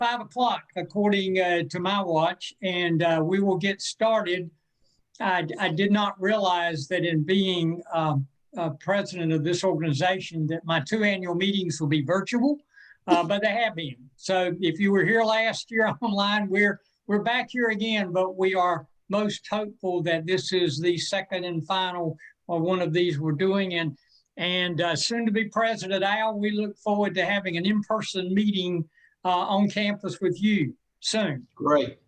5 o'clock, according to my watch, and we will get started. I did not realize that in being president of this organization that my 2 annual meetings will be virtual, but they have been. So if you were here last year online, we're back here again, but we are most hopeful that this is the second and final one of these we're doing. And soon to be President Al, we look forward to having an in-person meeting on campus with you soon. Great.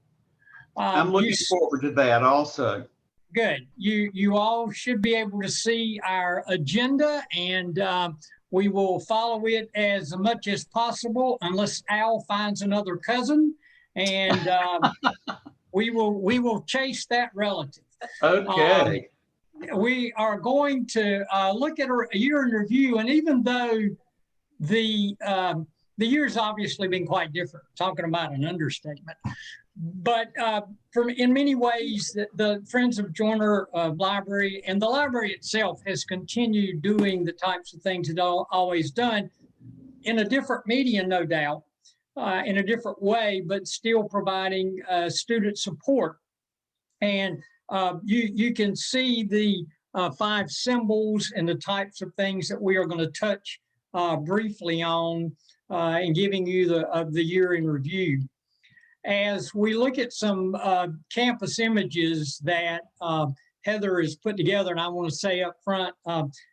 I'm looking forward to that also. Good. You all should be able to see our agenda, and we will follow it as much as possible, unless Al finds another cousin, and we will chase that relative. Okay. We are going to look at a year in review, and even though the year's obviously been quite different, talking about an understatement, but in many ways, the Friends of Joyner Library and the library itself has continued doing the types of things it always done in a different medium, no doubt, in a different way, but still providing student support. And you can see the 5 symbols and the types of things that we are going to touch briefly on in giving you the year in review. As we look at some campus images that Heather has put together, and I want to say up front,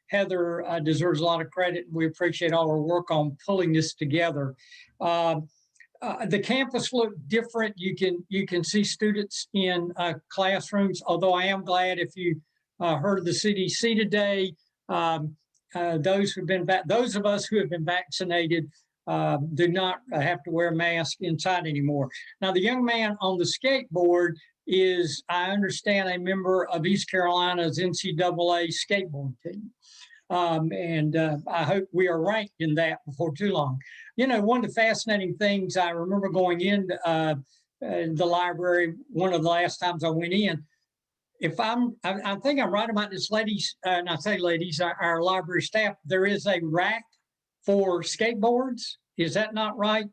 Heather deserves a lot of credit. We appreciate all her work on pulling this together. The campus looked different. You can see students in classrooms, although I am glad if you heard the CDC today, those of us who have been vaccinated do not have to wear a mask inside anymore. Now, the young man on the skateboard is, I understand, a member of East Carolina's NCAA skateboard team. And I hope we are ranked in that before too long. You know, one of the fascinating things I remember going into the library, one of the last times I went in, I think I'm right about this, ladies, and I say ladies, our library staff, there is a rack for skateboards. Is that not right?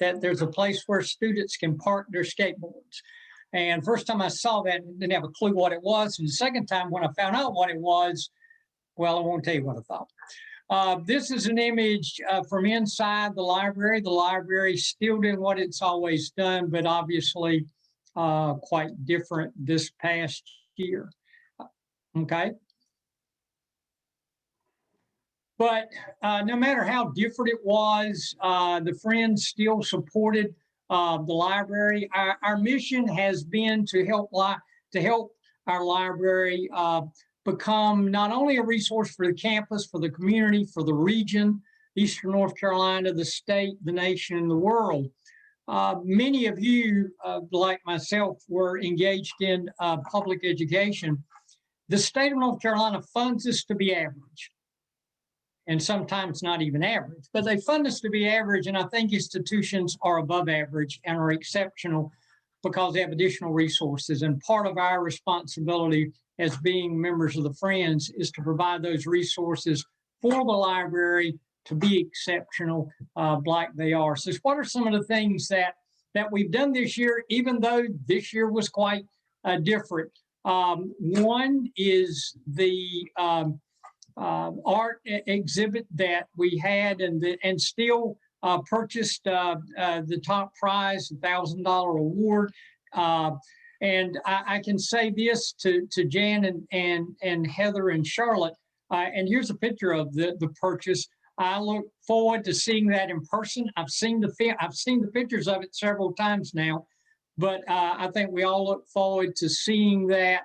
That there's a place where students can park their skateboards. And first time I saw that, I didn't have a clue what it was. And the second time when I found out what it was, well, I won't tell you what I thought. This is an image from inside the library. The library still doing what it's always done, but obviously quite different this past year. Okay. But no matter how different it was, the Friends still supported the library. Our mission has been to help our library become not only a resource for the campus, for the community, for the region, Eastern North Carolina, the state, the nation, and the world. Many of you, like myself, were engaged in public education. The state of North Carolina funds us to be average, and sometimes not even average, but they fund us to be average, and I think institutions are above average and are exceptional because they have additional resources. And part of our responsibility as being members of the Friends is to provide those resources for the library to be exceptional like they are. So what are some of the things that we've done this year, even though this year was quite different? One is the art exhibit that we had and still purchased the top prize, $1,000 award. And I can say this to Jan and Heather and Charlotte, and here's a picture of the purchase. I look forward to seeing that in person. I've seen the pictures of it several times now, but I think we all look forward to seeing that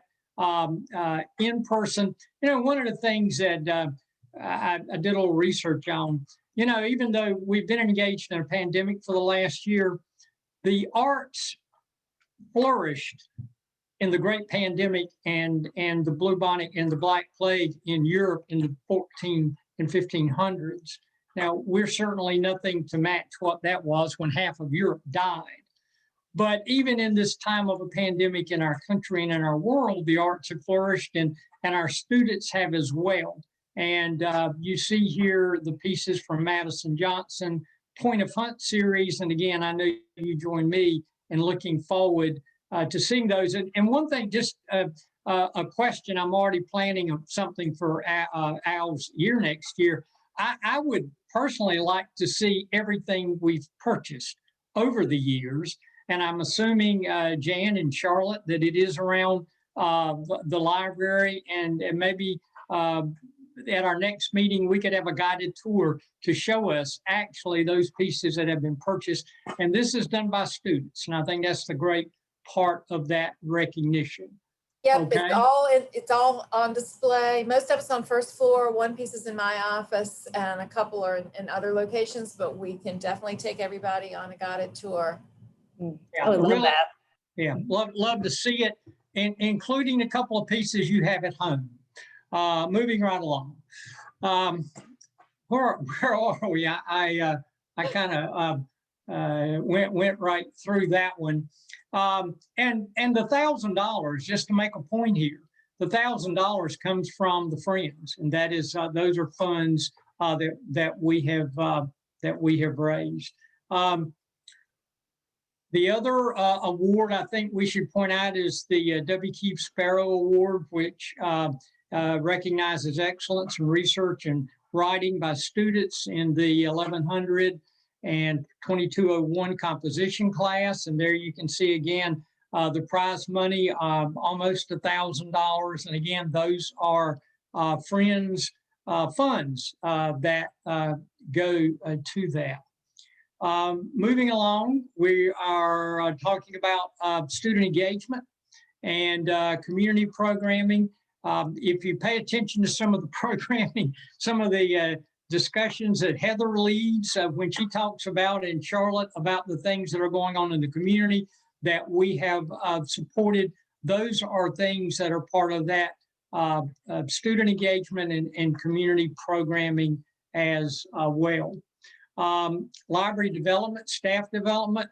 in person. You know, one of the things that I did a little research on, you know, even though we've been engaged in a pandemic for the last year, the arts flourished in the Great Pandemic and the bubonic and the Black Plague in Europe in the 14 and 1500s. Now, we're certainly nothing to match what that was when half of Europe died. But even in this time of a pandemic in our country and in our world, the arts have flourished, and our students have as well. And you see here the pieces from Madison Johnson, Point of Hunt series. And again, I know you join me in looking forward to seeing those. And one thing, just a question, I'm already planning something for Al's year next year. I would personally like to see everything we've purchased over the years. And I'm assuming, Jan and Charlotte, that it is around the library, and maybe at our next meeting, we could have a guided tour to show us actually those pieces that have been purchased. And this is done by students. And I think that's the great part of that recognition. Yep, okay? It's all on display. Most of it's on first floor. One piece is in my office, and a couple are in other locations, but we can definitely take everybody on a guided tour. Yeah, I would love that. Yeah, love to see it, including a couple of pieces you have at home. Moving right along. Where are we? I kind of went right through that one. And the $1,000, just to make a point here, the $1,000 comes from the Friends, and that is those are funds that we have raised. The other award I think we should point out is the W. Keith Sparrow Award, which recognizes excellence in research and writing by students in the 1100 and 2201 composition class. And there you can see again the prize money, almost $1,000. And again, those are Friends funds that go to that. Moving along, we are talking about student engagement and community programming. If you pay attention to some of the programming, some of the discussions that Heather leads when she talks about, and Charlotte, about the things that are going on in the community that we have supported, those are things that are part of that student engagement and community programming as well. Library development, staff development.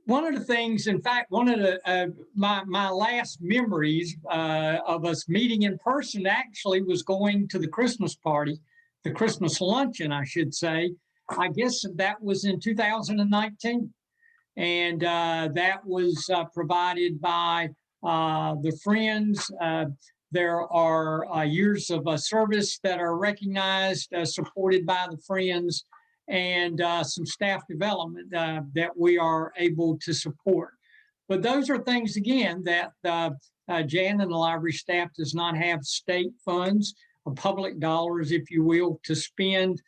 One of the things, in fact, one of the my last memories of us meeting in person actually was going to the Christmas party, the Christmas luncheon, I should say. I guess that was in 2019. And that was provided by the Friends. There are years of service that are recognized, supported by the Friends, and some staff development that we are able to support. But those are things, again, that Jan and the library staff does not have state funds or public dollars, if you will, to spend.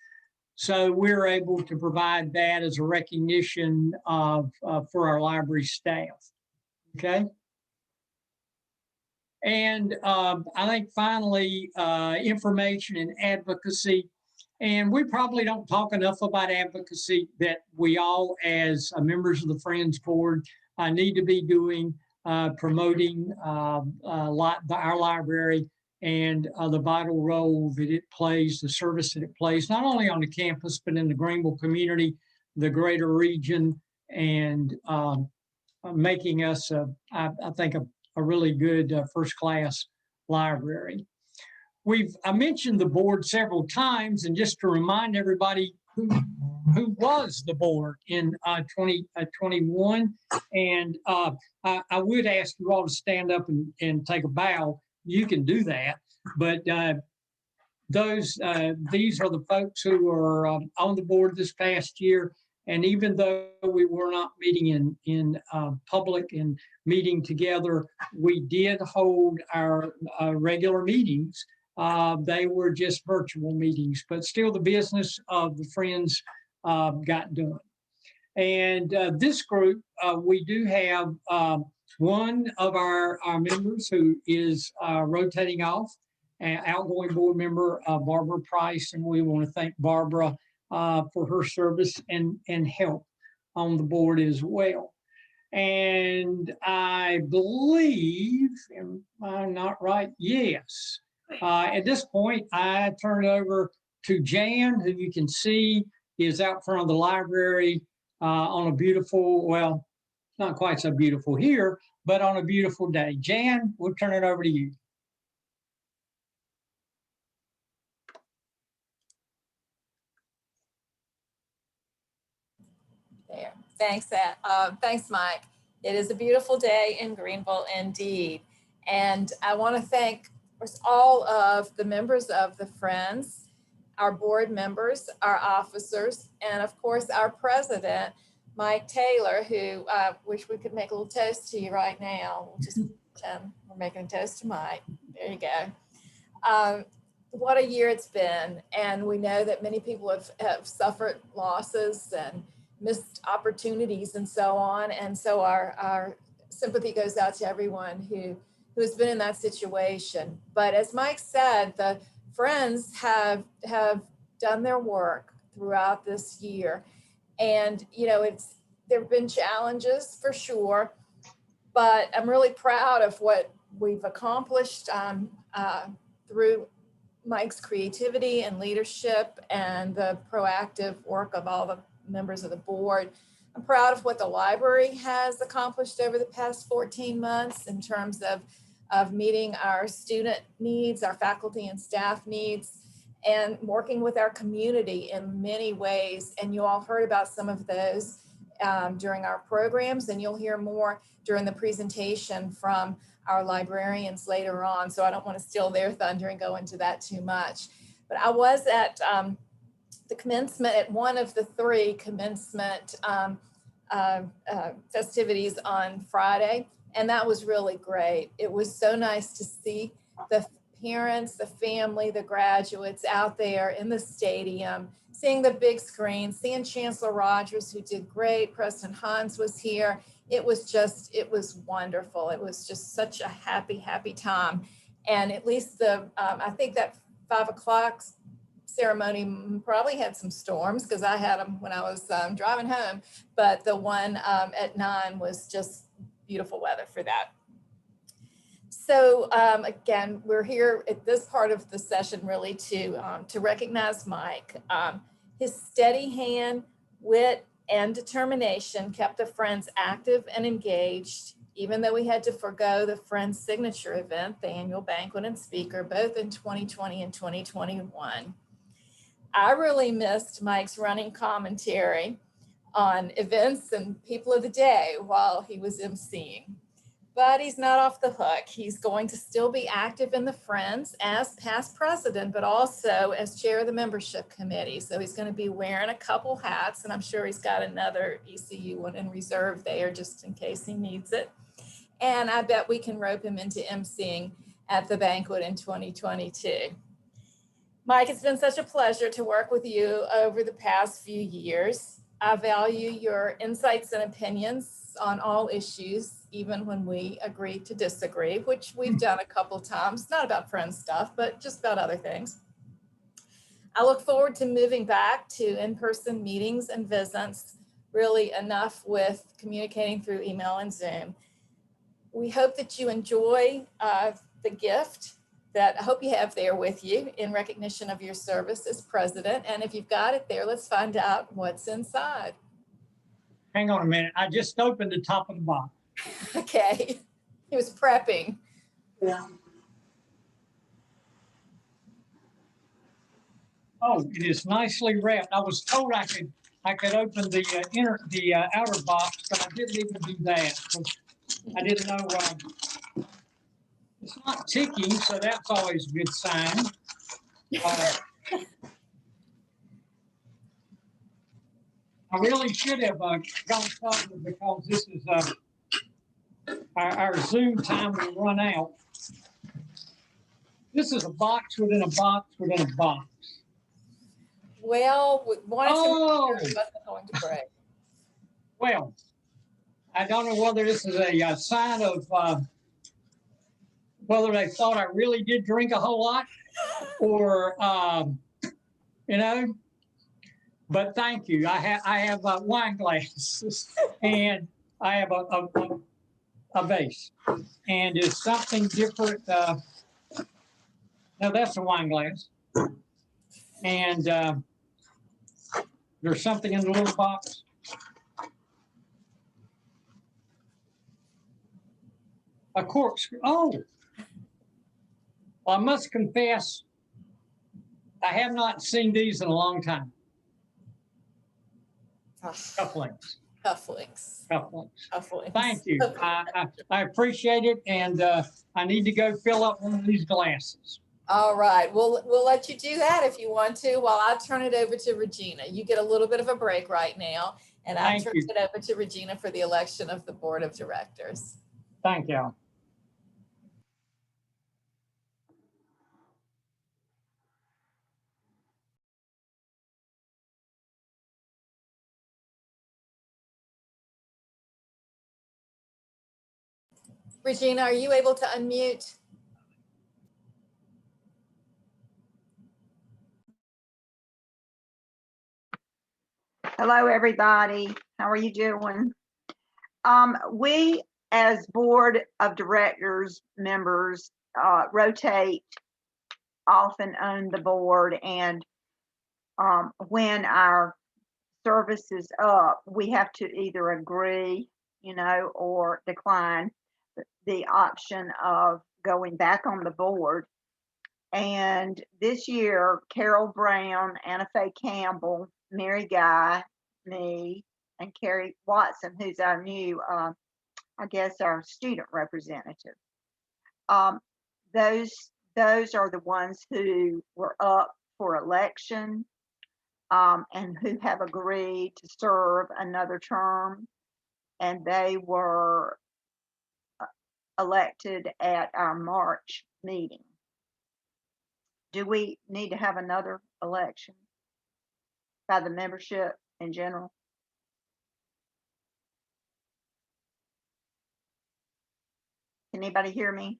So we're able to provide that as a recognition for our library staff. Okay. And I think finally, information and advocacy. And we probably don't talk enough about advocacy that we all, as members of the Friends Board, need to be doing, promoting our library and the vital role that it plays, the service that it plays, not only on the campus, but in the Greenville community, the greater region, and making us, I think, a really good first-class library. I mentioned the board several times, and just to remind everybody who was the board in 2021, and I would ask you all to stand up and take a bow. You can do that, but these are the folks who are on the board this past year. And even though we were not meeting in public and meeting together, we did hold our regular meetings. They were just virtual meetings, but still the business of the Friends got done. And this group, we do have one of our members who is rotating off, outgoing board member, Barbara Price, and we want to thank Barbara for her service and help on the board as well. And I believe, am I not right? Yes. At this point, I turn it over to Jan, who you can see is out front of the library on a beautiful, well, not quite so beautiful here, but on a beautiful day. Jan, we'll turn it over to you. Thanks, thanks, Mike. It is a beautiful day in Greenville indeed. And I want to thank all of the members of the Friends, our board members, our officers, and of course, our president, Mike Taylor, who wish we could make a little toast to you right now. We'll just pretend we're making a toast to Mike. There you go. What a year it's been. And we know that many people have suffered losses and missed opportunities and so on. And so our sympathy goes out to everyone who has been in that situation. But as Mike said, the Friends have done their work throughout this year. And, you know, there have been challenges for sure, but I'm really proud of what we've accomplished through Mike's creativity and leadership and the proactive work of all the members of the board. I'm proud of what the library has accomplished over the past 14 months in terms of meeting our student needs, our faculty and staff needs, and working with our community in many ways. And you all heard about some of those during our programs, and you'll hear more during the presentation from our librarians later on. So I don't want to steal their thunder and go into that too much. But I was at the commencement, at one of the 3 commencement festivities on Friday, and that was really great. It was so nice to see the parents, the family, the graduates out there in the stadium, seeing the big screen, seeing Chancellor Rogers, who did great. Preston Hans was here. It was wonderful. It was just such a happy time. And at least I think that 5 o'clock ceremony probably had some storms because I had them when I was driving home, but the one at 9 was just beautiful weather for that. So again, we're here at this part of the session really to recognize Mike. His steady hand, wit, and determination kept the Friends active and engaged, even though we had to forego the Friends signature event, the annual banquet and speaker, both in 2020 and 2021. I really missed Mike's running commentary on events and people of the day while he was emceeing. But he's not off the hook. He's going to still be active in the Friends as past president, but also as chair of the membership committee. So he's going to be wearing a couple hats, and I'm sure he's got another ECU one in reserve there just in case he needs it. And I bet we can rope him into emceeing at the banquet in 2022. Mike, it's been such a pleasure to work with you over the past few years. I value your insights and opinions on all issues, even when we agree to disagree, which we've done a couple of times, not about Friends stuff, but just about other things. I look forward to moving back to in-person meetings and visits, really enough with communicating through email and Zoom. We hope that you enjoy the gift that I hope you have there with you in recognition of your service as president. And if you've got it there, let's find out what's inside. Hang on a minute. I just opened the top of the box. Okay. He was prepping. Yeah. Oh, it is nicely wrapped. I was told I could open the outer box, but I didn't even do that. I didn't know. It's not ticking, so that's always a good sign. I really should have gone further because this is our Zoom time will run out. This is a box within a box within a box. Well, we wanted to make sure it wasn't going to break. Well, I don't know whether this is a sign of whether they thought I really did drink a whole lot or, you know, but thank you. I have wine glasses and I have a vase, and it's something different. No, that's a wine glass. And there's something in the little box. A corkscrew. Oh, well, I must confess, I have not seen these in a long time. Cufflinks. Cufflinks. Cufflinks. Cufflinks. Thank you. Okay. I appreciate it, and I need to go fill up one of these glasses. All right, we'll let you do that if you want to, while I turn it over to Regina. You get a little bit of a break right now, and I'll turn it over to Regina for the election of the board of directors. Thank you. Regina, are you able to unmute? Hello, everybody. How are you doing? We, as board of directors members, rotate often on the board, and when our service is up, we have to either agree, or decline the option of going back on the board. And this year, Carol Brown, Anna Faye Campbell, Mary Guy, me, and Carrie Watson, who's our new, I guess, our student representative. Those are the ones who were up for election, and who have agreed to serve another term, and they were elected at our March meeting. Do we need to have another election by the membership in general? Can anybody hear me?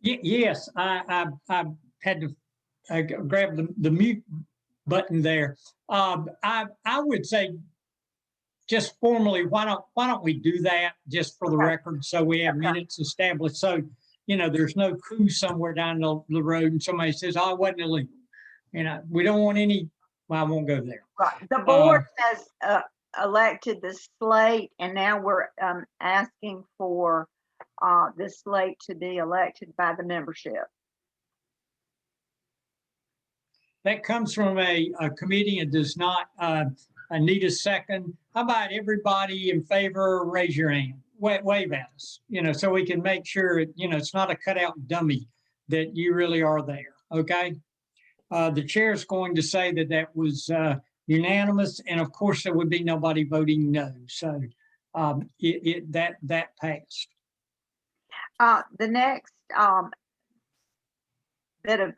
Yes, I had to grab the mute button there. I would say, just formally, why don't we do that just for the record, so we have minutes established, so there's no coup somewhere down the road and somebody says, oh, it wasn't illegal. We don't want any. Well, I won't go there. Right. The board has elected the slate, and now we're asking for the slate to be elected by the membership. That comes from a committee and does not need a second. How about everybody in favor, raise your hand, wave at us, so we can make sure, it's not a cutout dummy, that you really are there, okay? The chair is going to say that was unanimous, and of course there would be nobody voting no, so that passed. The next bit of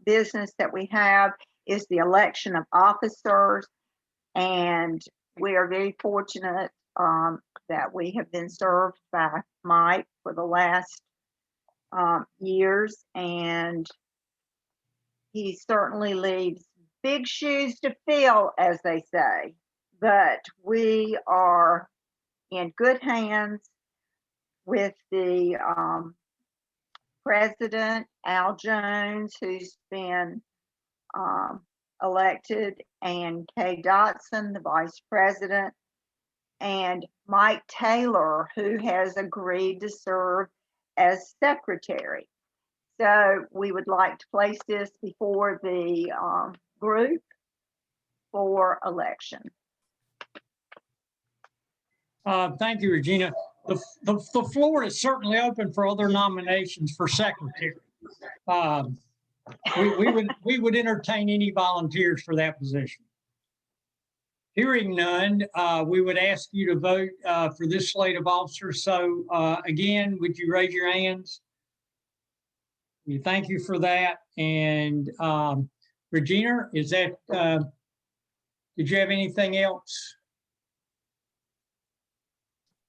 business that we have is the election of officers, and we are very fortunate that we have been served by Mike for the last years, and he certainly leaves big shoes to fill, as they say, but we are in good hands with the president, Al Jones, who's been elected, and Kay Dotson, the vice president, and Mike Taylor, who has agreed to serve as secretary. So we would like to place this before the group for election. Thank you, Regina. The floor is certainly open for other nominations for secretary. We would entertain any volunteers for that position. Hearing none, we would ask you to vote for this slate of officers. So again, would you raise your hands? Thank you for that. And Regina, is that, did you have anything else?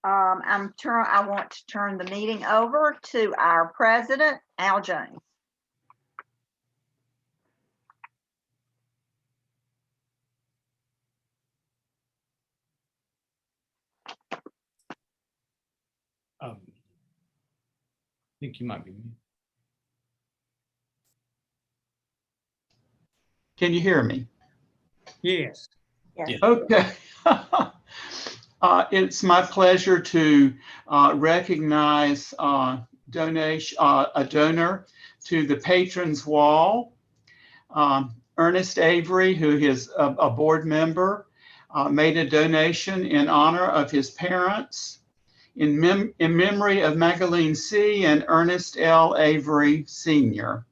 I want to turn the meeting over to our president, Al Jones. I think you might be. Can you hear me? Yes. Yes. Okay. It's my pleasure to recognize a donor to the Patrons Wall, Ernest Avery, who is a board member, made a donation in honor of his parents in memory of Magdalene C. and Ernest L. Avery Sr.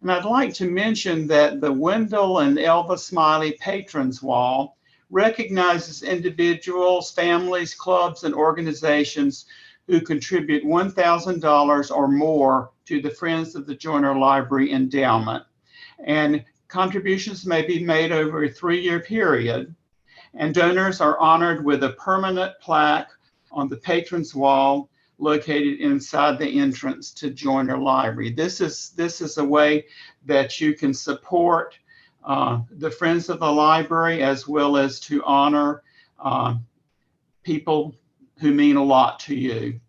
And I'd like to mention that the Wendell and Elva Smiley Patrons Wall recognizes individuals, families, clubs, and organizations who contribute $1,000 or more to the Friends of the Joyner Library Endowment. And contributions may be made over a 3-year period. And donors are honored with a permanent plaque on the Patrons Wall located inside the entrance to Joyner Library. This is a way that you can support the Friends of the Library, as well as to honor people who mean a lot to you.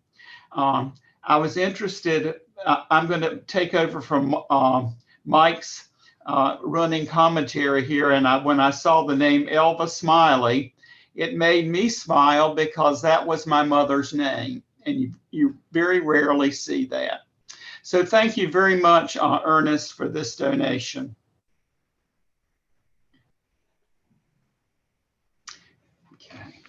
I was interested, I'm going to take over from Mike's running commentary here, and when I saw the name Elva Smiley, it made me smile because that was my mother's name, and you very rarely see that. So thank you very much, Ernest, for this donation. Okay.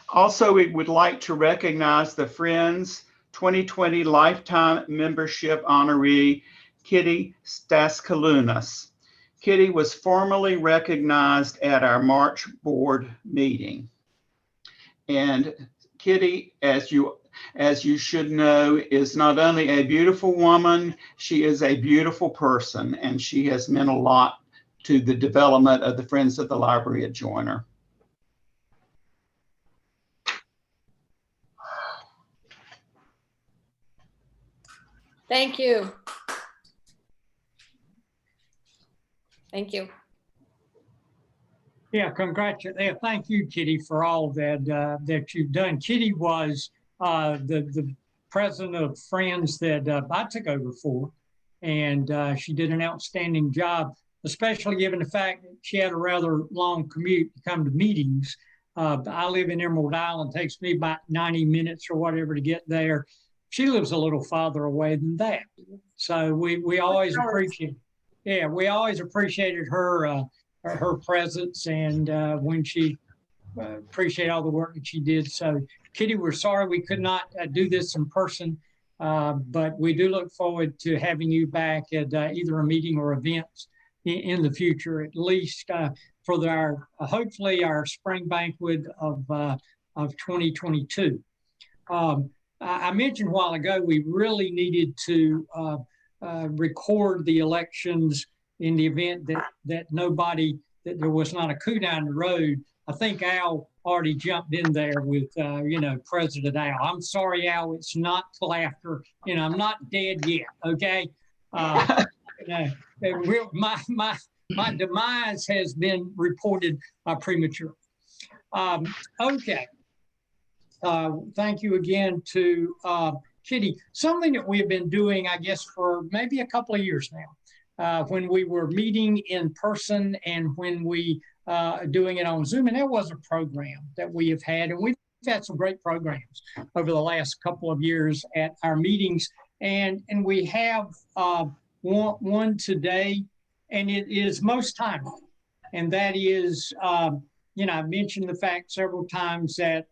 Also, we would like to recognize the Friends 2020 Lifetime Membership honoree, Kitty Staskalunas. Kitty was formally recognized at our March board meeting. And Kitty, as you should know, is not only a beautiful woman, she is a beautiful person, and she has meant a lot to the development of the Friends of the Library at Joyner. Thank you. Thank you. Yeah, congratulations. Yeah, thank you, Kitty, for all that that you've done. Kitty was the president of Friends that I took over for, and she did an outstanding job, especially given the fact that she had a rather long commute to come to meetings. I live in Emerald Island. It takes me about 90 minutes or whatever to get there. She lives a little farther away than that. So we always appreciate, yeah, we always appreciated her presence, and when she appreciate all the work that she did. So Kitty, we're sorry we could not do this in person, but we do look forward to having you back at either a meeting or events in the future, at least for our hopefully our spring banquet of 2022. I mentioned a while ago we really needed to record the elections in the event that there was not a coup down the road. I think Al already jumped in there with, President Al. I'm sorry, Al, it's not till after, I'm not dead yet, okay? My demise has been reported premature. Okay. Thank you again to Kitty. Something that we've been doing, I guess, for maybe a couple of years now, when we were meeting in person and when we doing it on Zoom, and there was a program that we have had, and we've had some great programs over the last couple of years at our meetings, and we have one today, and it is most timely, and that is, I've mentioned the fact several times that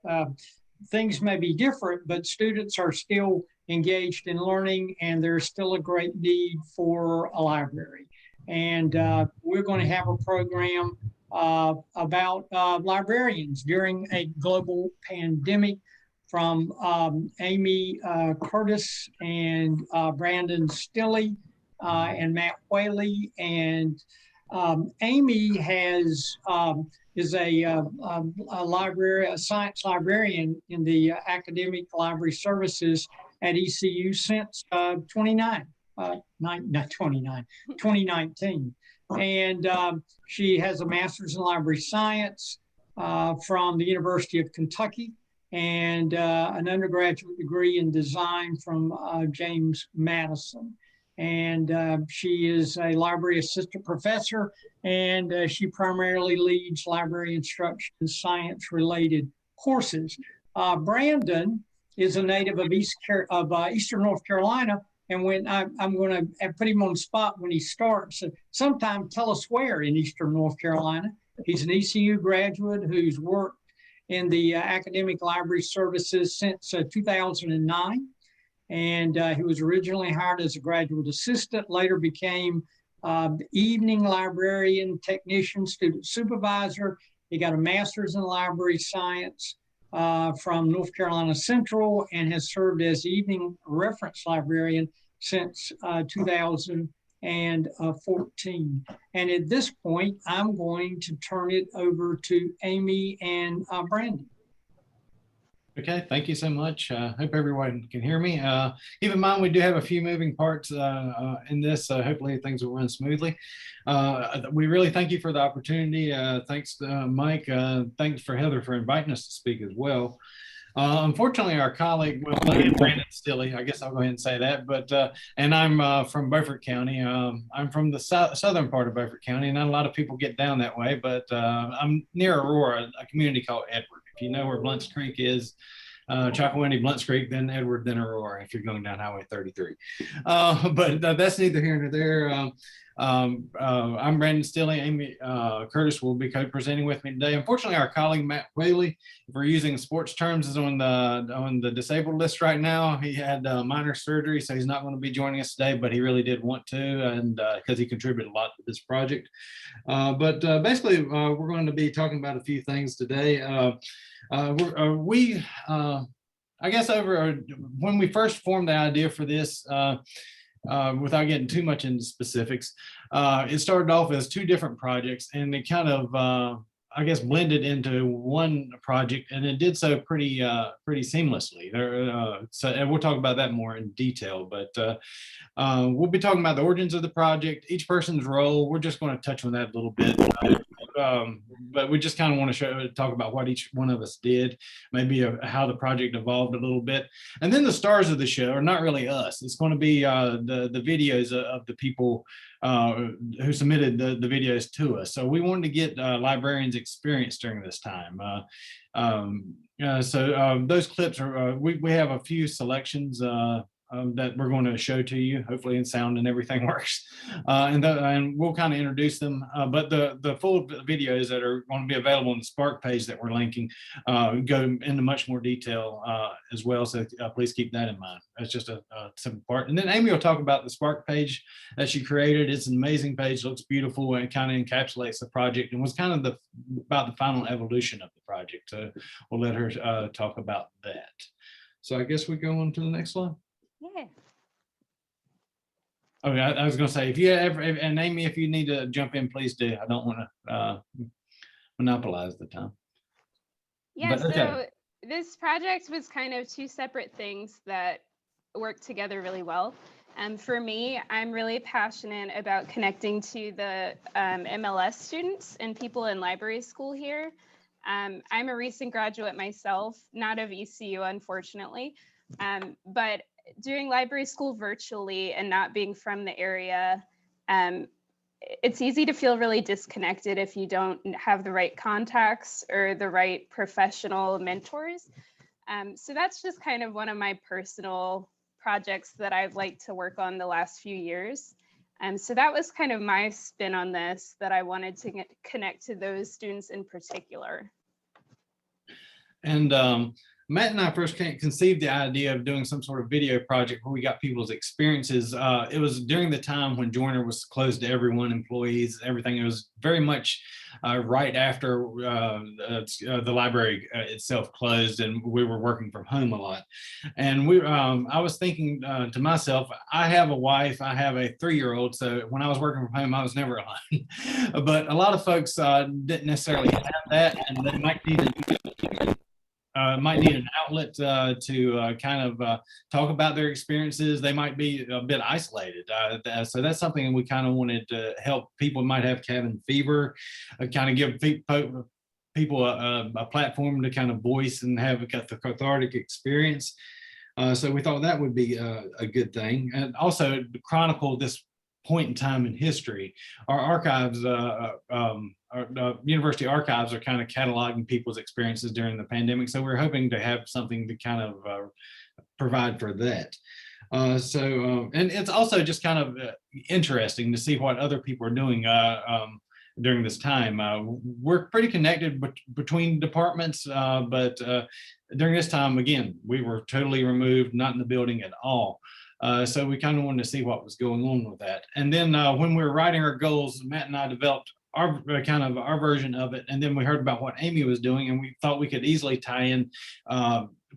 things may be different, but students are still engaged in learning, and there's still a great need for a library. And we're going to have a program about librarians during a global pandemic from Amy Curtis and Brandon Stilley and Matt Whaley. And Amy is a library, a science librarian in the academic library services at ECU since 2019. And she has a master's in library science from the University of Kentucky and an undergraduate degree in design from James Madison. And she is a library assistant professor, and she primarily leads library instruction and science-related courses. Brandon is a native of Eastern North Carolina, and when I'm going to put him on the spot when he starts, sometime tell us where in Eastern North Carolina. He's an ECU graduate who's worked in the academic library services since 2009. And he was originally hired as a graduate assistant, later became evening librarian, technician, student supervisor. He got a master's in library science from North Carolina Central and has served as evening reference librarian since 2014. And at this point, I'm going to turn it over to Amy and Brandon. Okay, thank you so much. Hope everyone can hear me. Keep in mind, we do have a few moving parts in this, so hopefully things will run smoothly. We really thank you for the opportunity. Thanks, Mike. Thanks for Heather for inviting us to speak as well. Unfortunately, our colleague, well, Brandon Stilley, I guess I'll go ahead and say that, but, and I'm from Beaufort County. I'm from the southern part of Beaufort County, and not a lot of people get down that way, but I'm near Aurora, a community called Edward. If you know where Blunt's Creek is, Chocowinity, Blunt's Creek, then Edward, then Aurora, if you're going down Highway 33. But that's neither here nor there. I'm Brandon Stilley. Amy Curtis will be co-presenting with me today. Unfortunately, our colleague Matt Whaley, if we're using sports terms, is on the disabled list right now. He had minor surgery, so he's not going to be joining us today, but he really did want to, and because he contributed a lot to this project. But basically, we're going to be talking about a few things today. I guess when we first formed the idea for this, without getting too much into specifics, it started off as two different projects, and it kind of, I guess, blended into one project, and it did so pretty seamlessly. And we'll talk about that more in detail, but we'll be talking about the origins of the project, each person's role. We're just going to touch on that a little bit. But we just kind of want to talk about what each one of us did, maybe how the project evolved a little bit. And then the stars of the show are not really us. It's going to be the videos of the people who submitted the videos to us. So we wanted to get librarians' experience during this time. So those clips are, we have a few selections that we're going to show to you, hopefully in sound and everything works. And we'll kind of introduce them. But the full videos that are going to be available on the Spark page that we're linking go into much more detail as well. So please keep that in mind. That's just a simple part. And then Amy will talk about the Spark page that she created. It's an amazing page, looks beautiful, and kind of encapsulates the project and was kind of about the final evolution of the project. So we'll let her talk about that. So I guess we go on to the next slide. Yeah. Okay, I was going to say, if you ever, and Amy, if you need to jump in, please do. I don't want to monopolize the time. Yeah, but, okay. So this project was kind of two separate things that work together really well. For me, I'm really passionate about connecting to the MLS students and people in library school here. I'm a recent graduate myself, not of ECU, unfortunately, but doing library school virtually and not being from the area, it's easy to feel really disconnected if you don't have the right contacts or the right professional mentors. So that's just kind of one of my personal projects that I've liked to work on the last few years. So that was kind of my spin on this, that I wanted to connect to those students in particular. And Matt and I first conceived the idea of doing some sort of video project where we got people's experiences. It was during the time when Joyner was closed to everyone, employees, everything. It was very much right after the library itself closed, and we were working from home a lot. And I was thinking to myself, I have a wife, I have a 3-year-old, so when I was working from home, I was never alone. But a lot of folks didn't necessarily have that, and they might need an outlet to kind of talk about their experiences. They might be a bit isolated. So that's something we kind of wanted to help people who might have cabin fever, kind of give people a platform to kind of voice and have the cathartic experience. So we thought that would be a good thing. And also to chronicle this point in time in history. Our archives, university archives are kind of cataloging people's experiences during the pandemic. So we're hoping to have something to kind of provide for that. And it's also just kind of interesting to see what other people are doing. during this time. We're pretty connected between departments, but during this time, again, we were totally removed, not in the building at all. So we kind of wanted to see what was going on with that. And then when we were writing our goals, Matt and I developed our kind of our version of it. And then we heard about what Amy was doing, and we thought we could easily tie in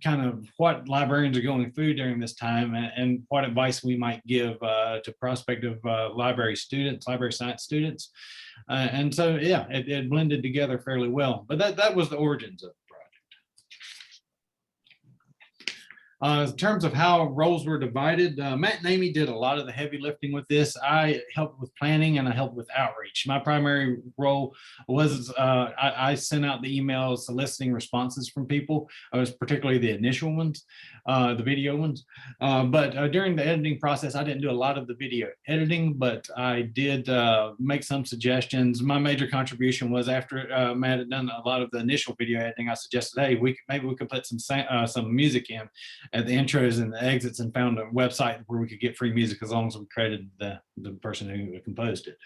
kind of what librarians are going through during this time, and what advice we might give to prospective library students, library science students. And so, yeah, it blended together fairly well. But that was the origins of it. In terms of how roles were divided, Matt and Amy did a lot of the heavy lifting with this. I helped with planning and I helped with outreach. My primary role was I sent out the emails soliciting responses from people. I was particularly the initial ones, the video ones. But during the editing process, I didn't do a lot of the video editing, but I did make some suggestions. My major contribution was after Matt had done a lot of the initial video editing, I suggested, hey, maybe we could put some music in at the intros and the exits, and found a website where we could get free music as long as we credited the person who composed it.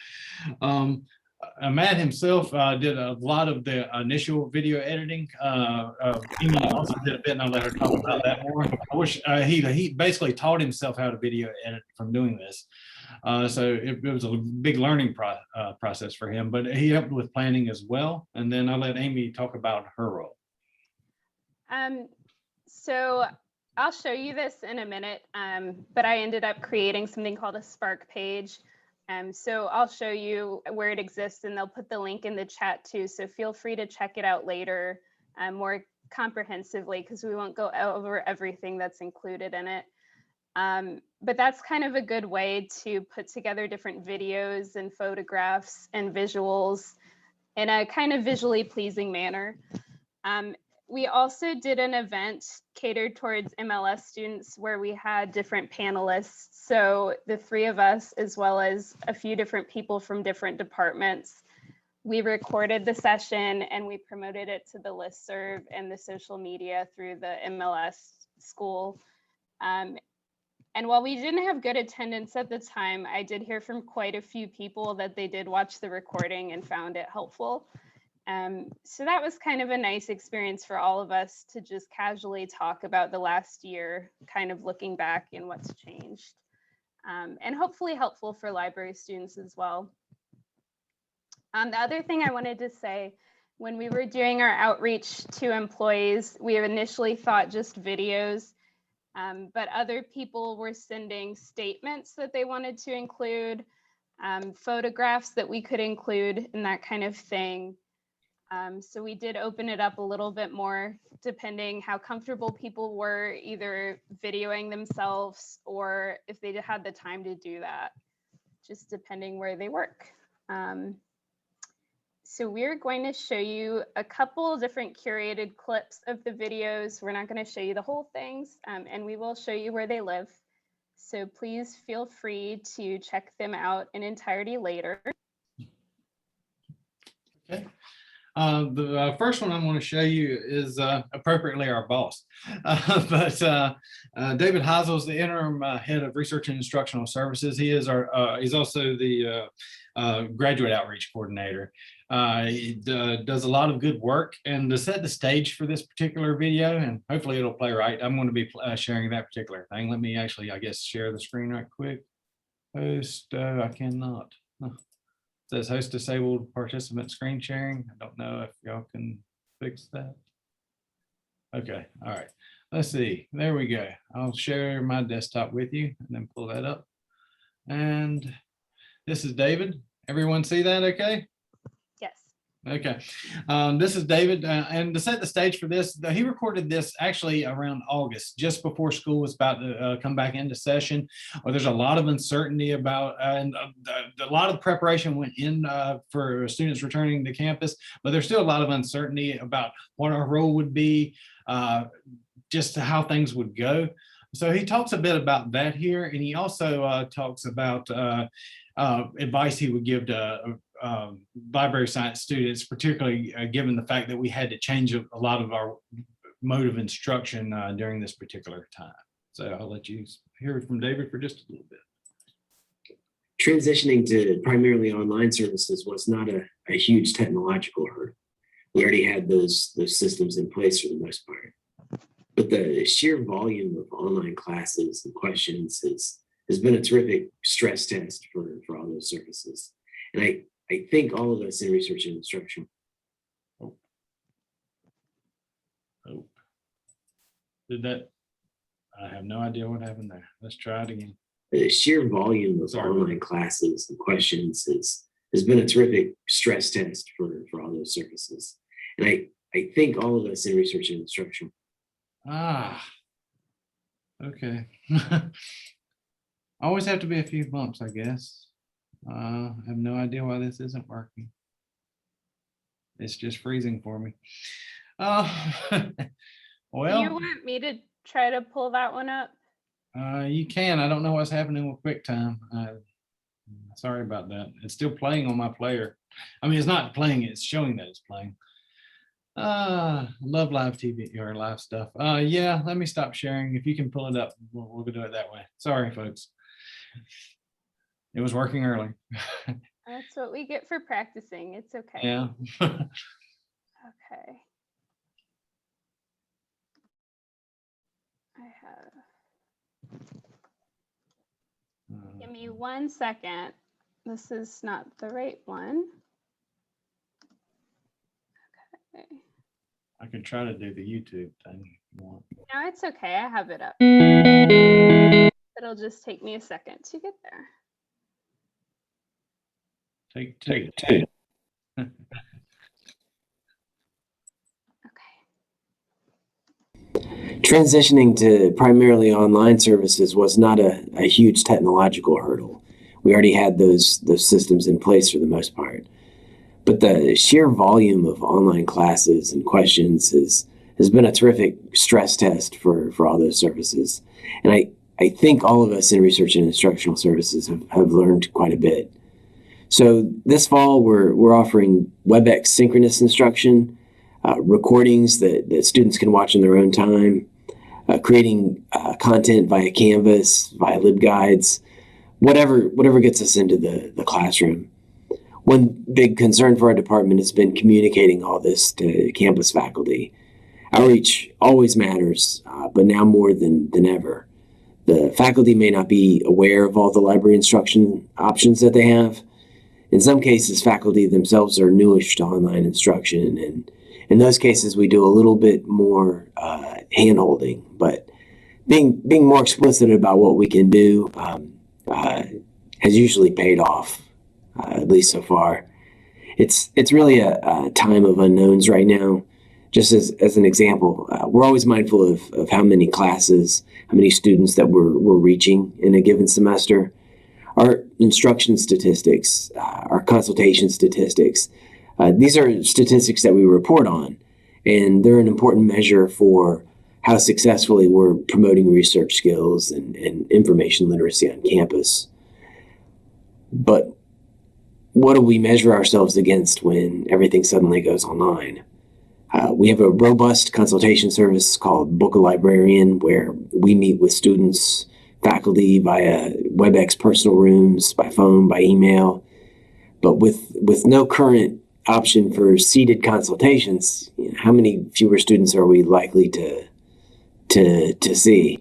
Matt himself did a lot of the initial video editing. Amy also did a bit, and I'll let her talk about that more. I wish he basically taught himself how to video edit from doing this. So it was a big learning process for him, but he helped with planning as well. And then I'll let Amy talk about her role. So I'll show you this in a minute, but I ended up creating something called a Spark page. So I'll show you where it exists, and they'll put the link in the chat too. So feel free to check it out later more comprehensively, because we won't go over everything that's included in it. But that's kind of a good way to put together different videos and photographs and visuals in a kind of visually pleasing manner. We also did an event catered towards MLS students where we had different panelists. So the three of us, as well as a few different people from different departments, we recorded the session and we promoted it to the listserv and the social media through the MLS school. And while we didn't have good attendance at the time, I did hear from quite a few people that they did watch the recording and found it helpful. So that was kind of a nice experience for all of us to just casually talk about the last year, kind of looking back and what's changed, and hopefully helpful for library students as well. The other thing I wanted to say, when we were doing our outreach to employees, we initially thought just videos, but other people were sending statements that they wanted to include, photographs that we could include, and that kind of thing. So we did open it up a little bit more, depending how comfortable people were either videoing themselves or if they had the time to do that, just depending where they work. So we're going to show you a couple different curated clips of the videos. We're not going to show you the whole things, and we will show you where they live. So please feel free to check them out in entirety later. Okay. The first one I want to show you is appropriately our boss. David Hazel is the interim head of research and instructional services. He is he's also the graduate outreach coordinator. He does a lot of good work, and to set the stage for this particular video, and hopefully it'll play right, I'm going to be sharing that particular thing. Let me actually, I guess, share the screen right quick. Host, I cannot. It says host disabled participant screen sharing. I don't know if y'all can fix that. Okay, all right. Let's see. There we go. I'll share my desktop with you and then pull that up. And this is David. Everyone see that okay? Yes. Okay. This is David. And to set the stage for this, he recorded this actually around August, just before school was about to come back into session. There's a lot of uncertainty about, and a lot of preparation went in for students returning to campus, but there's still a lot of uncertainty about what our role would be, just how things would go. So he talks a bit about that here, and he also talks about advice he would give to library science students, particularly given the fact that we had to change a lot of our mode of instruction during this particular time. So I'll let you hear from David for just a little bit. Transitioning to primarily online services was not a a huge technological hurdle. We already had those systems in place for the most part. But the sheer volume of online classes and questions has been a terrific stress test for all those services. And I think all of us in research and instruction. Oh. Did that? I have no idea what happened there. Let's try it again. The sheer volume of online classes and questions has been a terrific stress test for all those services. And I think all of us in research and instruction. Okay. Always have to be a few bumps, I guess. I have no idea why this isn't working. It's just freezing for me. Well, Do you want me to try to pull that one up? you can. I don't know what's happening with QuickTime. Sorry about that. It's still playing on my player. I mean, it's not playing, it's showing that it's playing. Love live TV or live stuff. Yeah, let me stop sharing. If you can pull it up, we'll do it that way. Sorry, folks. It was working early. That's what we get for practicing. It's okay. Yeah. Okay. I have. Give me 1 second. This is not the right one. Okay. I can try to do the YouTube thing if you want. No, it's okay. I have it up. It'll just take me a second to get there. Take two. Transitioning to primarily online services was not a huge technological hurdle. We already had those systems in place for the most part. But the sheer volume of online classes and questions has been a terrific stress test for all those services. And I think all of us in research and instructional services have learned quite a bit. So this fall, we're offering Webex synchronous instruction, recordings that students can watch in their own time, creating content via Canvas, via LibGuides, whatever gets us into the classroom. One big concern for our department has been communicating all this to campus faculty. Outreach always matters, but now more than ever. The faculty may not be aware of all the library instruction options that they have. In some cases, faculty themselves are newish to online instruction, and in those cases, we do a little bit more hand-holding, but being more explicit about what we can do has usually paid off, at least so far. It's really a time of unknowns right now. Just as an example, we're always mindful of how many classes, how many students that we're reaching in a given semester. Our instruction statistics, our consultation statistics, these are statistics that we report on, and they're an important measure for how successfully we're promoting research skills and information literacy on campus. But what do we measure ourselves against when everything suddenly goes online? We have a robust consultation service called Book a Librarian, where we meet with students, faculty via Webex personal rooms, by phone, by email. But with no current option for seated consultations, how many fewer students are we likely to see?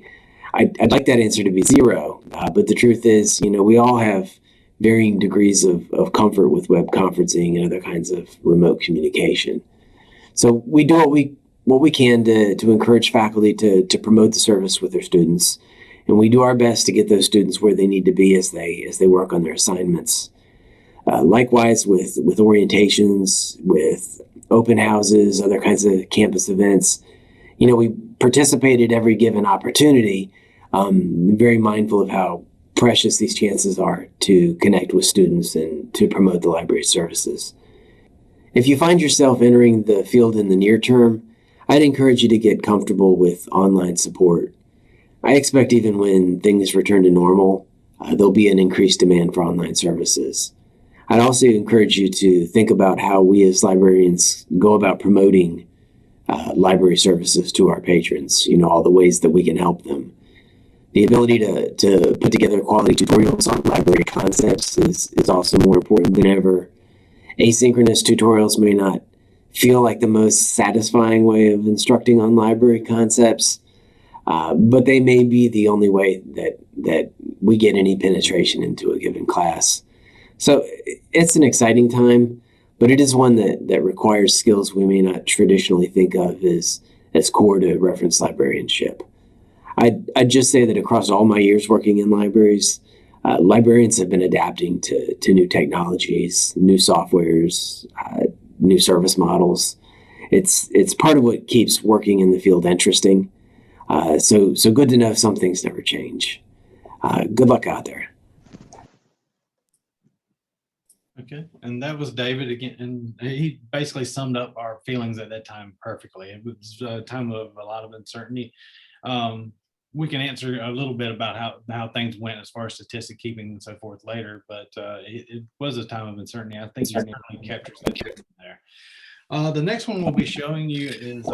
I'd like that answer to be zero, but the truth is, we all have varying degrees of comfort with web conferencing and other kinds of remote communication. So we do what we can to encourage faculty to promote the service with their students, and we do our best to get those students where they need to be as they work on their assignments. Likewise with orientations, with open houses, other kinds of campus events, we participate at every given opportunity, very mindful of how precious these chances are to connect with students and to promote the library services. If you find yourself entering the field in the near term, I'd encourage you to get comfortable with online support. I expect even when things return to normal, there'll be an increased demand for online services. I'd also encourage you to think about how we as librarians go about promoting library services to our patrons, all the ways that we can help them. The ability to put together quality tutorials on library concepts is also more important than ever. Asynchronous tutorials may not feel like the most satisfying way of instructing on library concepts, but they may be the only way that we get any penetration into a given class. So it's an exciting time, but it is one that requires skills we may not traditionally think of as core to reference librarianship. I'd just say that across all my years working in libraries, librarians have been adapting to new technologies, new softwares, new service models. It's part of what keeps working in the field interesting. So good to know some things never change. Good luck out there. Okay, and that was David again, and he basically summed up our feelings at that time perfectly. It was a time of a lot of uncertainty. We can answer a little bit about how things went as far as statistic keeping and so forth later, but it was a time of uncertainty. I think he captures that there. The next one we'll be showing you is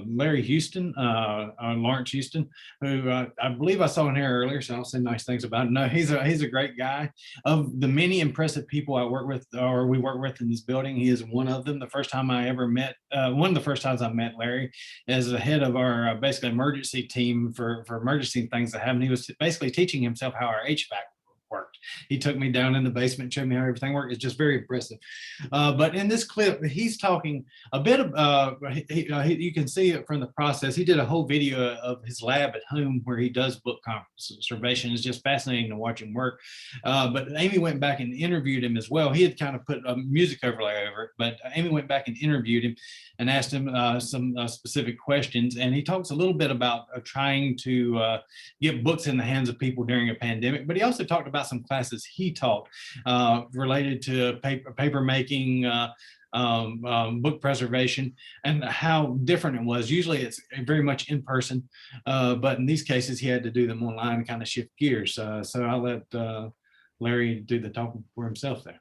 Larry Houston, Lawrence Houston, who I believe I saw in here earlier, so I'll say nice things about him. No, he's a great guy. Of the many impressive people I work with, or we work with in this building, he is one of them. The first time I ever met, one of the first times I met Larry as the head of our basically emergency team for emergency things that happen. He was basically teaching himself how our HVAC worked. He took me down in the basement, showed me how everything worked. It's just very impressive. But in this clip, he's talking a bit of, you can see it from the process. He did a whole video of his lab at home where he does book conservation. It's just fascinating to watch him work. But Amy went back and interviewed him as well. He had kind of put a music overlay over it, but Amy went back and interviewed him and asked him some specific questions. And he talks a little bit about trying to get books in the hands of people during a pandemic, but he also talked about some classes he taught related to paper making, book preservation, and how different it was. Usually it's very much in person, but in these cases he had to do them online and kind of shift gears. So I'll let Larry do the talking for himself there.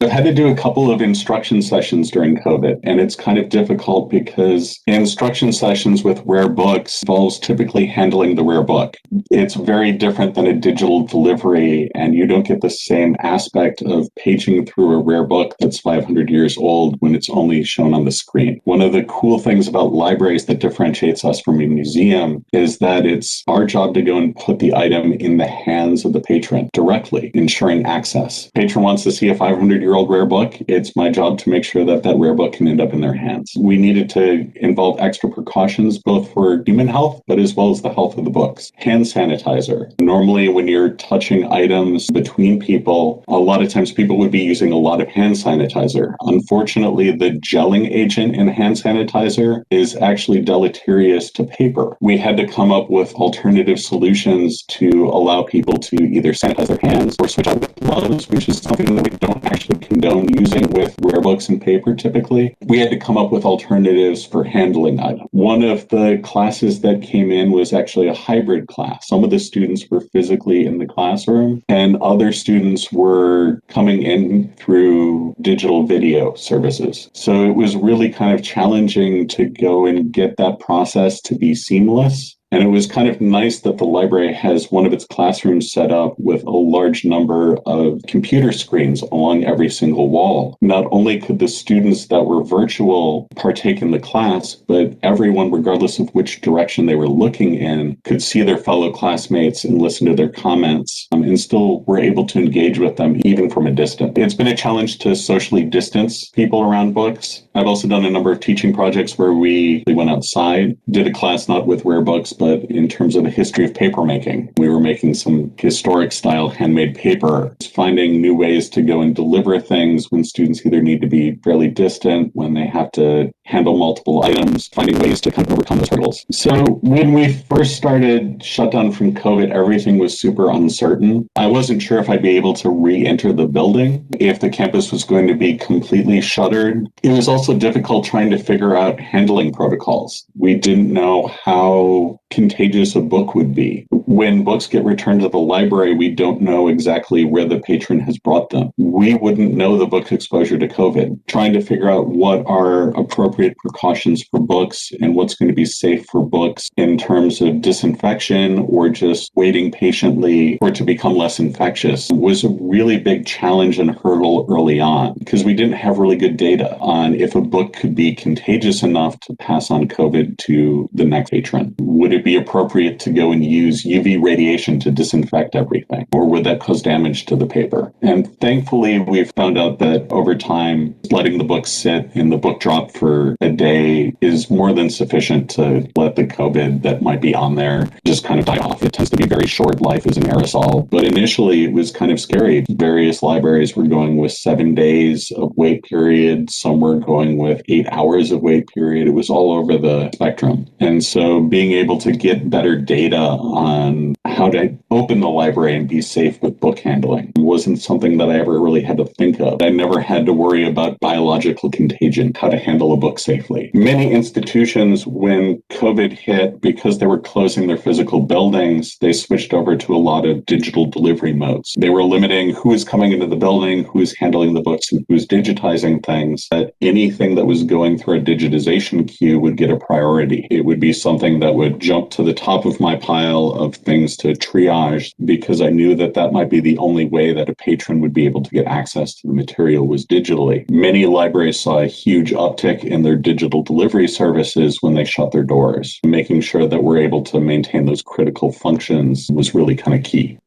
I've had to do a couple of instruction sessions during COVID, and it's kind of difficult because instruction sessions with rare books involves typically handling the rare book. It's very different than a digital delivery, and you don't get the same aspect of paging through a rare book that's 500 years old when it's only shown on the screen. One of the cool things about libraries that differentiates us from a museum is that it's our job to go and put the item in the hands of the patron directly, ensuring access. Patron wants to see a 500-year-old rare book. It's my job to make sure that that rare book can end up in their hands. We needed to involve extra precautions, both for human health, but as well as the health of the books. Hand sanitizer. Normally, when you're touching items between people, a lot of times people would be using a lot of hand sanitizer. Unfortunately, the gelling agent in hand sanitizer is actually deleterious to paper. We had to come up with alternative solutions to allow people to either sanitize their hands or switch out with gloves, which is something that we don't actually condone using with rare books and paper typically. We had to come up with alternatives for handling items. One of the classes that came in was actually a hybrid class. Some of the students were physically in the classroom, and other students were coming in through digital video services. So it was really kind of challenging to go and get that process to be seamless. And it was kind of nice that the library has one of its classrooms set up with a large number of computer screens along every single wall. Not only could the students that were virtual partake in the class, but everyone, regardless of which direction they were looking in, could see their fellow classmates and listen to their comments, and still were able to engage with them even from a distance. It's been a challenge to socially distance people around books. I've also done a number of teaching projects where we went outside, did a class not with rare books, but in terms of the history of paper making. We were making some historic style handmade paper, finding new ways to go and deliver things when students either need to be fairly distant, when they have to handle multiple items, finding ways to kind of overcome those hurdles. So when we first started shut down from COVID, everything was super uncertain. I wasn't sure if I'd be able to re-enter the building, if the campus was going to be completely shuttered. It was also difficult trying to figure out handling protocols. We didn't know how contagious a book would be. When books get returned to the library, we don't know exactly where the patron has brought them. We wouldn't know the book's exposure to COVID. Trying to figure out what are appropriate precautions for books and what's going to be safe for books in terms of disinfection or just waiting patiently for it to become less infectious was a really big challenge and hurdle early on, because we didn't have really good data on if a book could be contagious enough to pass on COVID to the next patron. Would it be appropriate to go and use UV radiation to disinfect everything, or would that cause damage to the paper? And thankfully, we've found out that over time, letting the book sit in the book drop for a day is more than sufficient to let the COVID that might be on there just kind of die off. It tends to be very short life as an aerosol, but initially it was kind of scary. Various libraries were going with 7 days of wait period. Some were going with 8 hours of wait period. It was all over the spectrum. And so being able to get better data on how to open the library and be safe with book handling wasn't something that I ever really had to think of. I never had to worry about biological contagion, how to handle a book safely. Many institutions, when COVID hit, because they were closing their physical buildings, they switched over to a lot of digital delivery modes. They were limiting who is coming into the building, who is handling the books, and who's digitizing things. That anything that was going through a digitization queue would get a priority. It would be something that would jump to the top of my pile of things to triage, because I knew that that might be the only way that a patron would be able to get access to the material was digitally. Many libraries saw a huge uptick in their digital delivery services when they shut their doors. Making sure that we're able to maintain those critical functions was really kind of key.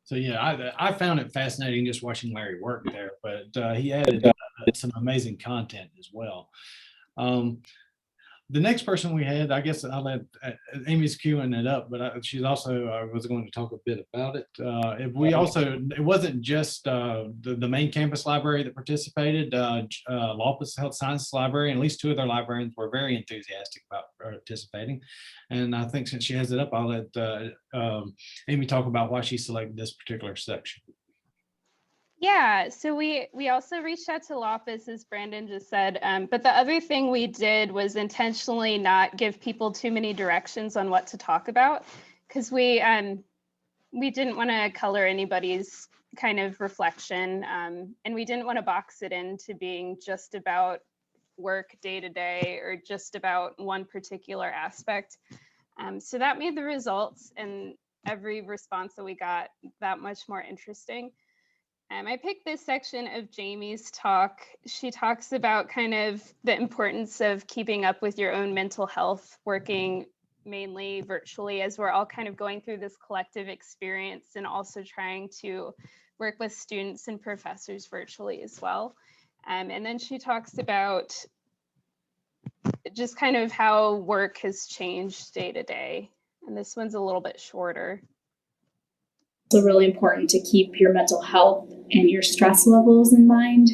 So yeah, I found it fascinating just watching Larry work there, but he added some amazing content as well. The next person we had, I guess I'll let Amy's queuing it up, but she's also was going to talk a bit about it. It wasn't just the main campus library that participated. Lawpus Health Sciences Library, and at least 2 of their librarians were very enthusiastic about participating. And I think since she has it up, I'll let Amy talk about why she selected this particular section. Yeah, so we also reached out to Lawpus, as Brandon just said, but the other thing we did was intentionally not give people too many directions on what to talk about, because we didn't want to color anybody's kind of reflection, and we didn't want to box it into being just about work day to day or just about one particular aspect. So that made the results and every response that we got that much more interesting. I picked this section of Jamie's talk. She talks about kind of the importance of keeping up with your own mental health, working mainly virtually as we're all kind of going through this collective experience, and also trying to work with students and professors virtually as well. And then she talks about just kind of how work has changed day to day. And this one's a little bit shorter. Also really important to keep your mental health and your stress levels in mind,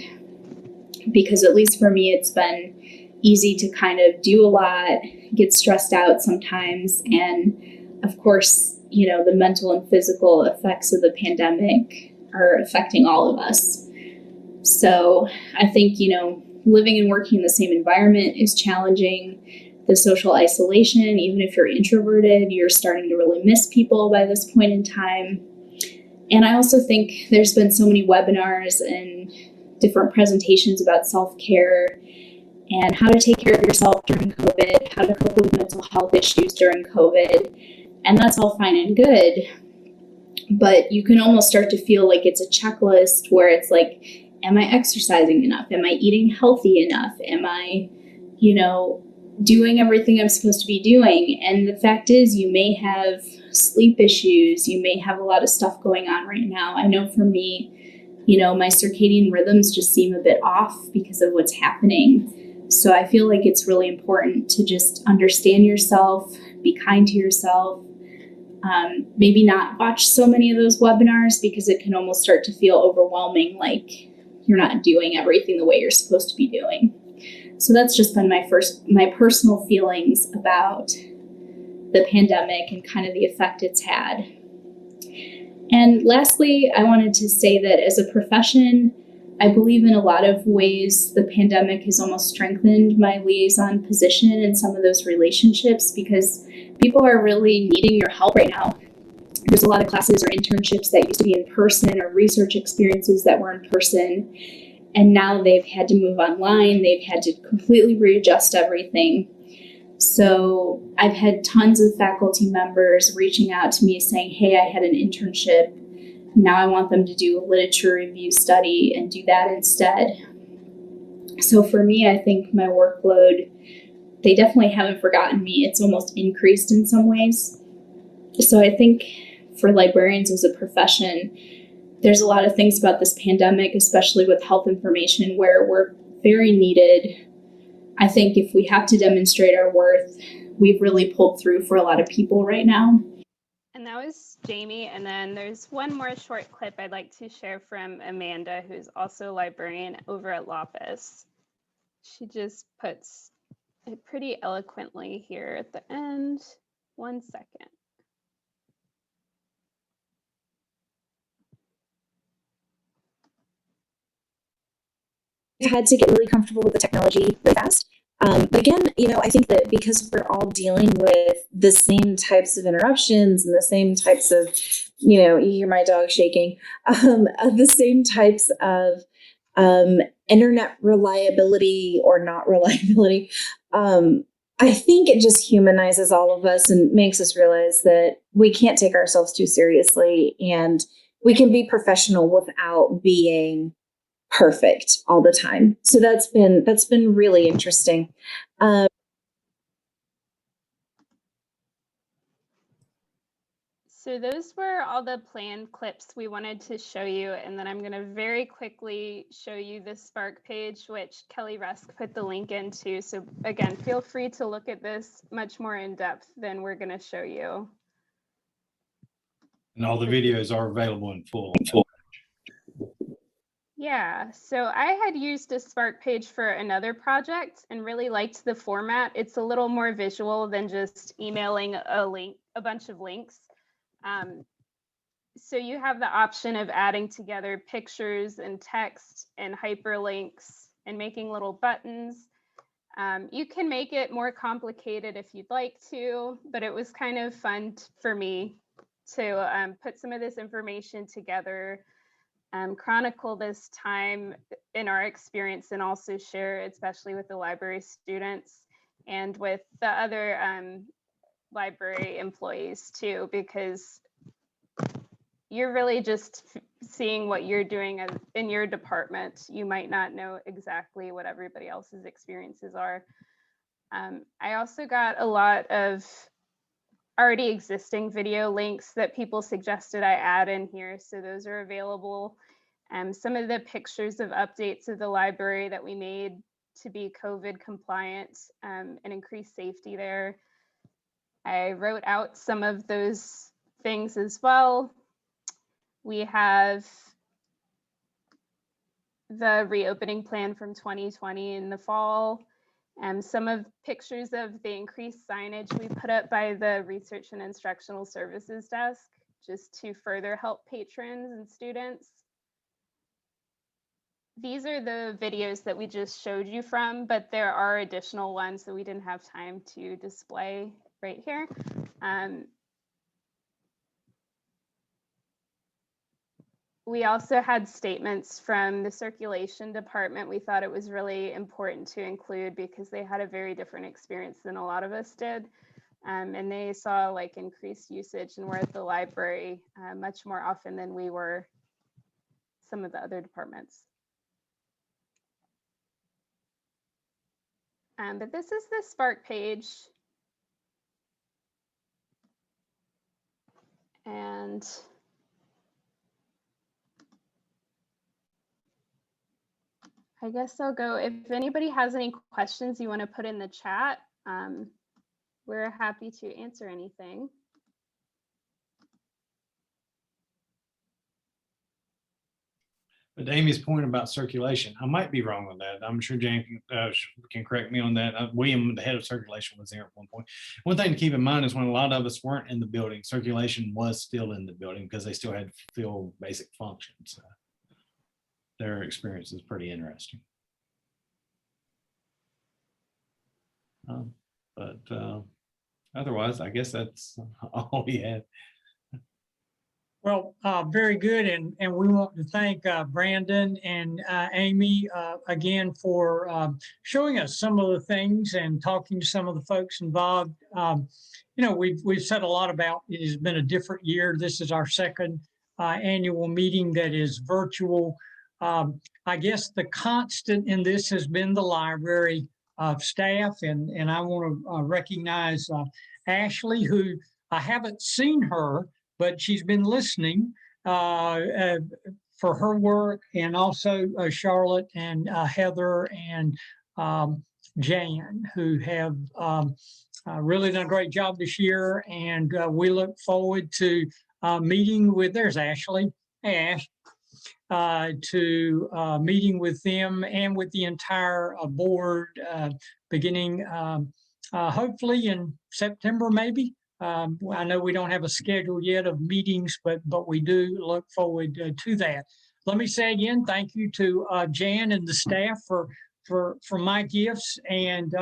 because at least for me, it's been easy to kind of do a lot, get stressed out sometimes. And of course, you know, the mental and physical effects of the pandemic are affecting all of us. So I think, you know, living and working in the same environment is challenging. The social isolation, even if you're introverted, you're starting to really miss people by this point in time. And I also think there's been so many webinars and different presentations about self-care and how to take care of yourself during COVID, how to cope with mental health issues during COVID. And that's all fine and good. But you can almost start to feel like it's a checklist where it's like, am I exercising enough? Am I eating healthy enough? Am I, you know, doing everything I'm supposed to be doing? And the fact is, you may have sleep issues. You may have a lot of stuff going on right now. I know for me, you know, my circadian rhythms just seem a bit off because of what's happening. So I feel like it's really important to just understand yourself, be kind to yourself, maybe not watch so many of those webinars because it can almost start to feel overwhelming, like you're not doing everything the way you're supposed to be doing. So that's just been my personal feelings about the pandemic and kind of the effect it's had. And lastly, I wanted to say that as a profession, I believe in a lot of ways the pandemic has almost strengthened my liaison position and some of those relationships because people are really needing your help right now. There's a lot of classes or internships that used to be in person or research experiences that were in person. And now they've had to move online. They've had to completely readjust everything. So I've had tons of faculty members reaching out to me saying, hey, I had an internship. Now I want them to do a literature review study and do that instead. So for me, I think my workload, they definitely haven't forgotten me. It's almost increased in some ways. So I think for librarians as a profession, there's a lot of things about this pandemic, especially with health information, where we're very needed. I think if we have to demonstrate our worth, we've really pulled through for a lot of people right now. And that was Jamie. And then there's one more short clip I'd like to share from Amanda, who's also a librarian over at Lopez. She just puts it pretty eloquently here at the end. 1 second. Had to get really comfortable with the technology really fast. But again, I think that because we're all dealing with the same types of interruptions and the same types of, you hear my dog shaking, the same types of internet reliability or not reliability, I think it just humanizes all of us and makes us realize that we can't take ourselves too seriously and we can be professional without being perfect all the time. So that's been really interesting. So those were all the planned clips we wanted to show you. And then I'm going to very quickly show you the Spark page, which Kelly Rusk put the link into. So again, feel free to look at this much more in depth than we're going to show you. And all the videos are available in full. Yeah, so I had used a Spark page for another project and really liked the format. It's a little more visual than just emailing a bunch of links. So you have the option of adding together pictures and text and hyperlinks and making little buttons. You can make it more complicated if you'd like to, but it was kind of fun for me to put some of this information together, chronicle this time in our experience, and also share, especially with the library students and with the other library employees too, because you're really just seeing what you're doing in your department. You might not know exactly what everybody else's experiences are. I also got a lot of already existing video links that people suggested I add in here. So those are available. Some of the pictures of updates of the library that we made to be COVID compliant and increase safety there. I wrote out some of those things as well. We have the reopening plan from 2020 in the fall. Some of pictures of the increased signage we put up by the Research and Instructional Services Desk, just to further help patrons and students. These are the videos that we just showed you from, but there are additional ones that we didn't have time to display right here. We also had statements from the circulation department. We thought it was really important to include because they had a very different experience than a lot of us did. And they saw like increased usage and were at the library much more often than we were some of the other departments. But this is the Spark page. And I guess I'll go, if anybody has any questions you want to put in the chat, we're happy to answer anything. But Amy's point about circulation, I might be wrong on that. I'm sure Jane can correct me on that. William, the head of circulation, was there at one point. One thing to keep in mind is when a lot of us weren't in the building, circulation was still in the building because they still had to fulfill basic functions. their experience is pretty interesting. But otherwise, I guess that's all we had. Well, very good. And we want to thank Brandon and Amy again for showing us some of the things and talking to some of the folks involved. We've said a lot about it has been a different year. This is our second annual meeting that is virtual. I guess the constant in this has been the library staff, and I want to recognize Ashley, who I haven't seen her, but she's been listening for her work, and also Charlotte and Heather and Jan, who have really done a great job this year. And we look forward to meeting with, there's Ashley, hey Ash, to meeting with them and with the entire board beginning hopefully in September, maybe. I know we don't have a schedule yet of meetings, but we do look forward to that. Let me say again, thank you to Jan and the staff for my gifts. And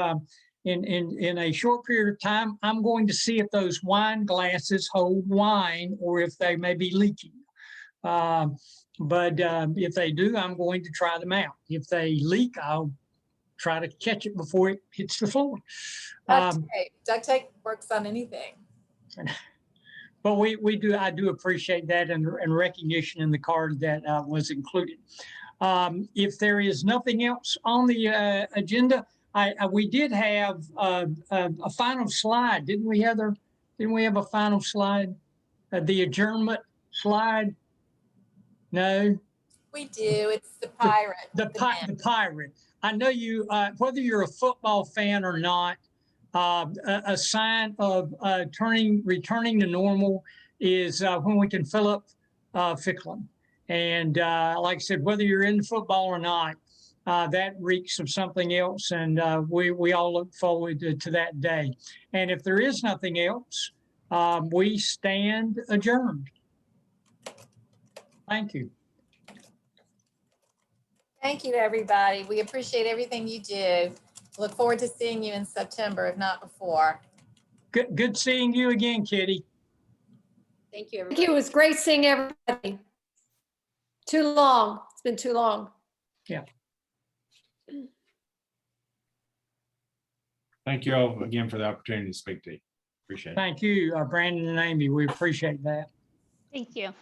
in a short period of time, I'm going to see if those wine glasses hold wine or if they may be leaking. But if they do, I'm going to try them out. If they leak, I'll try to catch it before it hits the floor. Duct tape works on anything. But I do appreciate that and recognition in the card that was included. If there is nothing else on the agenda, we did have a final slide, didn't we, Heather? Didn't we have a final slide? The adjournment slide? No. We do. It's the pirate. The pirate. I know you. Whether you're a football fan or not, a sign of returning to normal is when we can fill up Ficklin. And like I said, whether you're into football or not, that reeks of something else. And we all look forward to that day. And if there is nothing else, we stand adjourned. Thank you. Thank you, everybody. We appreciate everything you do. Look forward to seeing you in September, if not before. Good seeing you again, Kitty. Thank you, everybody. Thank you. It was great seeing everybody. Too long. It's been too long. Yeah. Thank you all again for the opportunity to speak to you. Appreciate it. Thank you, Brandon and Amy. We appreciate that. Thank you.